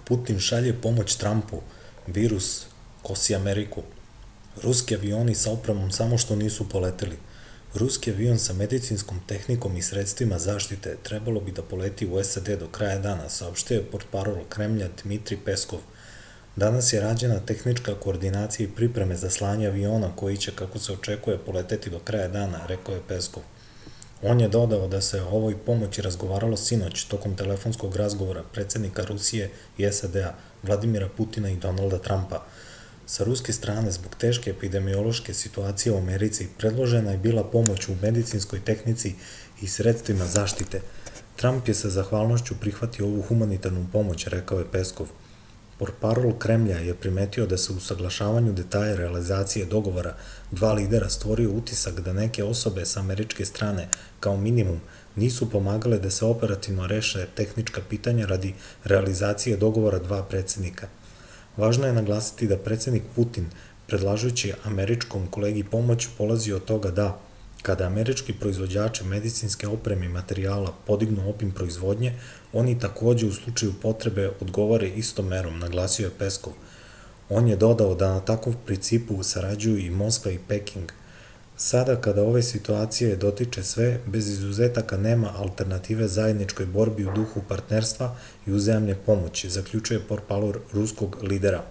Putin šalje pomoć Trumpu. Virus kosi Ameriku. Ruski avioni sa opremom samo što nisu poleteli. Ruski avion sa medicinskom tehnikom i sredstvima zaštite trebalo bi da poleti u SAD do kraja dana, saopštio je portparol Kremlja Dmitri Peskov. Danas je rađena tehnička koordinacija i pripreme za slanje aviona koji će, kako se očekuje, poleteti do kraja dana, rekao je Peskov. On je dodao da se o ovoj pomoći razgovaralo sinoć tokom telefonskog razgovora predsednika Rusije i SAD-a, Vladimira Putina i Donalda Trumpa. Sa ruske strane, zbog teške epidemiološke situacije u Americi, predložena je bila pomoć u medicinskoj tehnici i sredstvima zaštite. Trump je sa zahvalnošću prihvatio ovu humanitarnu pomoć, rekao je Peskov. Portparol Kremlja je primetio da se u saglašavanju detalja realizacije dogovora dva lidera stvorio utisak da neke osobe sa američke strane, kao minimum, nisu pomagale da se operativno reše tehnička pitanja radi realizacije dogovora dva predsednika. Važno je naglasiti da predsednik Putin, predlažući američkom kolegi pomoć, polazi od toga da, kada američki proizvođači medicinske opreme i materijala podignu obim proizvodnje, oni takođe u slučaju potrebe odgovore istom merom, naglasio je Peskov. On je dodao da na takvom principu sarađuju i Moskva i Peking. Sada, kada ove situacije dotiče sve, bez izuzetaka nema alternative zajedničkoj borbi u duhu partnerstva i uzajamne pomoći, zaključuje portparol ruskog lidera.